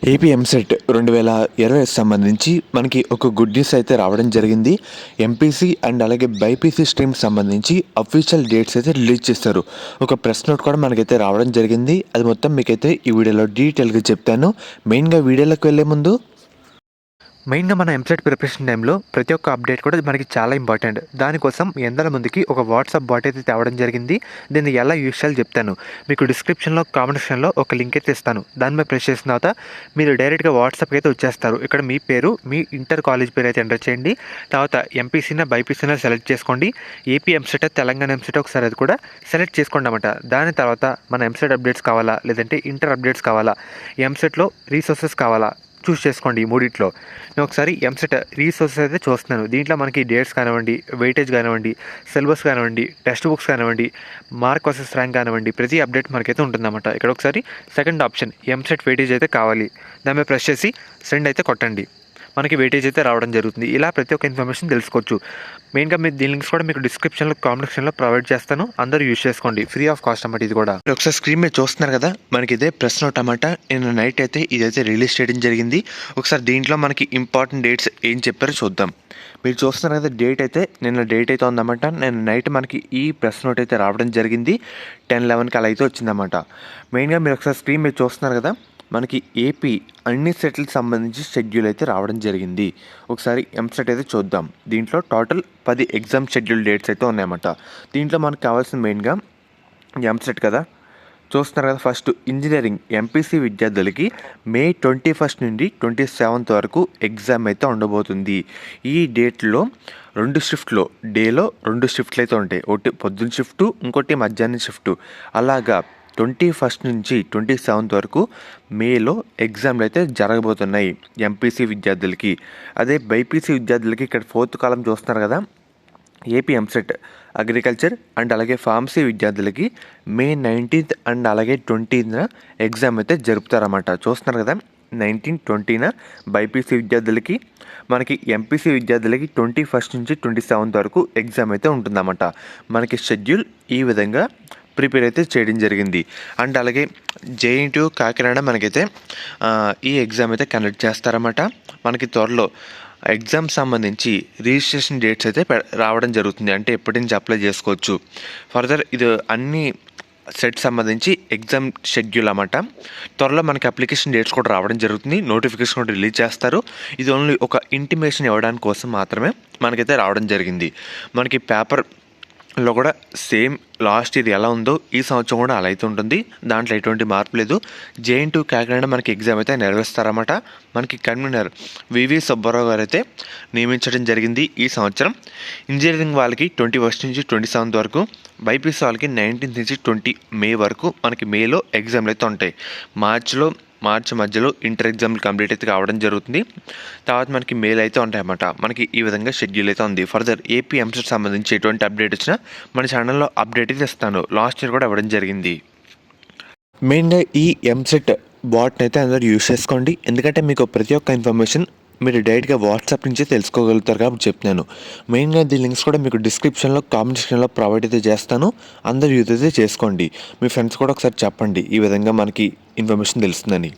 AP EAMCET 2020 సంబంధించి మనకి ఒక గుడ్ న్యూస్ అయితే రావడం జరిగింది. ఎంపీసీ అండ్ అలాగే బైపీసీ స్ట్రీమ్ సంబంధించి అఫీషియల్ డేట్స్ అయితే రిలీజ్ చేస్తారు. ఒక ప్రెస్ నోట్ కూడా మనకైతే రావడం జరిగింది. అది మొత్తం మీకైతే ఈ వీడియోలో డీటెయిల్గా చెప్తాను. మెయిన్గా వీడియోలోకి వెళ్ళే ముందు మెయిన్గా మన ఎంసెట్ ప్రిపరేషన్ టైంలో ప్రతి ఒక్క అప్డేట్ కూడా మనకి చాలా ఇంపార్టెంట్. దానికోసం మీ అందరి ముందుకి ఒక వాట్సాప్ బాట్ అయితే తేవడం జరిగింది. దీన్ని ఎలా యూజ్ చేయాలో చెప్తాను. మీకు డిస్క్రిప్షన్లో కామెంట్ సెక్షన్లో ఒక లింక్ అయితే ఇస్తాను. దాని మీద ప్రెస్ చేసిన తర్వాత మీరు డైరెక్ట్గా వాట్సాప్కి అయితే వచ్చేస్తారు. ఇక్కడ మీ పేరు, మీ ఇంటర్ కాలేజ్ పేరు అయితే ఎంటర్ చేయండి. తర్వాత ఎంపీసీనా బైపీసీనా సెలెక్ట్ చేసుకోండి. ఏపీ ఎంసెట్ తెలంగాణ ఎంసెట్ ఒకసారి అది కూడా సెలెక్ట్ చేసుకోండి అన్నమాట. దాని తర్వాత మన ఎంసెట్ అప్డేట్స్ కావాలా, లేదంటే ఇంటర్ అప్డేట్స్ కావాలా, ఎంసెట్లో రీసోర్సెస్ కావాలా చూస్ చేసుకోండి. ఈ మూడిట్లో నేను ఒకసారి ఎంసెట్ రీసోర్సెస్ అయితే చూస్తున్నాను. దీంట్లో మనకి డేట్స్ కానివ్వండి, వెయిటేజ్ కానివ్వండి, సిలబస్ కానివ్వండి, టెక్స్ట్ బుక్స్ కానివ్వండి, మార్క్ వర్సెస్ ర్యాంక్ కానివ్వండి, ప్రతి అప్డేట్ మనకైతే ఉంటుందన్నమాట. ఇక్కడ ఒకసారి సెకండ్ ఆప్షన్ ఎంసెట్ వెయిటేజ్ అయితే కావాలి, దాని మీద ప్రెస్ చేసి సెండ్ అయితే కొట్టండి. మనకి వెయిటేజ్ అయితే రావడం జరుగుతుంది. ఇలా ప్రతి ఒక్క ఇన్ఫర్మేషన్ తెలుసుకోవచ్చు. మెయిన్గా మీరు దీని లింక్స్ కూడా మీకు డిస్క్రిప్షన్లో కామెంట్ సెక్షన్లో ప్రొవైడ్ చేస్తాను. అందరూ యూజ్ చేసుకోండి, ఫ్రీ ఆఫ్ కాస్ట్ అన్నమాట. ఇది కూడా ఒకసారి స్క్రీన్ మీద చూస్తున్నారు కదా, మనకి ఇదే ప్రెస్ నోట్ అన్నమాట. నిన్న నైట్ అయితే ఇదైతే రిలీజ్ చేయడం జరిగింది. ఒకసారి దీంట్లో మనకి ఇంపార్టెంట్ డేట్స్ ఏం చెప్పారో చూద్దాం. మీరు చూస్తున్నారు కదా, డేట్ అయితే నిన్న డేట్ అయితే ఉందన్నమాట. నిన్న నైట్ మనకి ఈ ప్రెస్ నోట్ అయితే రావడం జరిగింది. 10-11కి అలా అయితే వచ్చిందన్నమాట. మెయిన్గా మీరు ఒకసారి స్క్రీన్ మీద చూస్తున్నారు కదా, మనకి ఏపీ అన్ని సెట్లకు సంబంధించి షెడ్యూల్ అయితే రావడం జరిగింది. ఒకసారి ఎంసెట్ అయితే చూద్దాం. దీంట్లో టోటల్ 10 ఎగ్జామ్ షెడ్యూల్ డేట్స్ అయితే ఉన్నాయన్నమాట. దీంట్లో మనకు కావాల్సిన మెయిన్గా ఎంసెట్ కదా, చూస్తున్నారు కదా. ఫస్ట్ ఇంజనీరింగ్ ఎంపీసీ విద్యార్థులకి మే 21 నుండి 27 వరకు ఎగ్జామ్ అయితే ఉండబోతుంది. ఈ డేట్లో 2 షిఫ్ట్లో, డేలో 2 షిఫ్ట్లు అయితే ఉంటాయి. ఒకటి పొద్దున్న షిఫ్టు, ఇంకోటి మధ్యాహ్నం షిఫ్టు. అలాగా 21 నుంచి 27 వరకు మేలో ఎగ్జామ్లు అయితే జరగబోతున్నాయి ఎంపీసీ విద్యార్థులకి. అదే బైపీసీ విద్యార్థులకి ఇక్కడ 4th కాలం చూస్తున్నారు కదా, ఏపీ ఎంసెట్ అగ్రికల్చర్ అండ్ అలాగే ఫార్మసీ విద్యార్థులకి మే 19th అండ్ అలాగే 20th ఎగ్జామ్ అయితే జరుపుతారన్నమాట. చూస్తున్నారు కదా, 19, 20 బైపీసీ విద్యార్థులకి, మనకి ఎంపీసీ విద్యార్థులకి 21 నుంచి 27 వరకు ఎగ్జామ్ అయితే ఉంటుందన్నమాట. మనకి షెడ్యూల్ ఈ విధంగా ప్రిపేర్ అయితే చేయడం జరిగింది. అండ్ అలాగే జేఎన్టీయూ కాకినాడ మనకైతే ఈ ఎగ్జామ్ అయితే కండక్ట్ చేస్తారన్నమాట. మనకి త్వరలో ఎగ్జామ్ సంబంధించి రిజిస్ట్రేషన్ డేట్స్ అయితే రావడం జరుగుతుంది. అంటే ఎప్పటి నుంచి అప్లై చేసుకోవచ్చు. ఫర్దర్ ఇది అన్ని సెట్ సంబంధించి ఎగ్జామ్ షెడ్యూల్ అన్నమాట. త్వరలో మనకి అప్లికేషన్ డేట్స్ కూడా రావడం జరుగుతుంది. నోటిఫికేషన్ కూడా రిలీజ్ చేస్తారు. ఇది ఓన్లీ ఒక ఇంటిమేషన్ ఇవ్వడానికి కోసం మాత్రమే మనకైతే రావడం జరిగింది. మనకి పేపర్లో కూడా సేమ్ లాస్ట్ ఇయర్ ఎలా ఉందో ఈ సంవత్సరం కూడా అలా అయితే ఉంటుంది. దాంట్లో ఎటువంటి మార్పు లేదు. జేఎన్టీయూ కాకినాడ మనకి ఎగ్జామ్ అయితే నిర్వహిస్తారన్నమాట. మనకి కన్వీనర్ వివి సుబ్బారావు గారు అయితే నియమించడం జరిగింది ఈ సంవత్సరం. ఇంజనీరింగ్ వాళ్ళకి 21 నుంచి 27 వరకు, బైపీసీ వాళ్ళకి 19 నుంచి 20 మే వరకు మనకి మేలో ఎగ్జామ్లు అయితే ఉంటాయి. మార్చి మధ్యలో ఇంటర్ ఎగ్జామ్లు కంప్లీట్ అయితే కావడం జరుగుతుంది. తర్వాత మనకి మెయిల్ అయితే ఉంటాయన్నమాట. మనకి ఈ విధంగా షెడ్యూల్ అయితే ఉంది. ఫర్దర్ ఏపీ ఎంసెట్ సంబంధించి ఎటువంటి అప్డేట్ వచ్చినా మన ఛానల్లో అప్డేట్ అయితే ఇస్తాను. లాస్ట్ ఇయర్ కూడా ఇవ్వడం జరిగింది. మెయిన్గా ఈ ఎంసెట్ బాట్ని అయితే అందరూ యూజ్ చేసుకోండి. ఎందుకంటే మీకు ప్రతి ఒక్క ఇన్ఫర్మేషన్ మీరు డైరెక్ట్గా వాట్సాప్ నుంచే తెలుసుకోగలుగుతారు కాబట్టి చెప్తున్నాను. మెయిన్గా దీని లింక్స్ కూడా మీకు డిస్క్రిప్షన్లో కామెంట్ సెక్షన్లో ప్రొవైడ్ అయితే చేస్తాను. అందరూ యూజ్ అయితే చేసుకోండి. మీ ఫ్రెండ్స్ కూడా ఒకసారి చెప్పండి, ఈ విధంగా మనకి ఇన్ఫర్మేషన్ తెలుస్తుందని.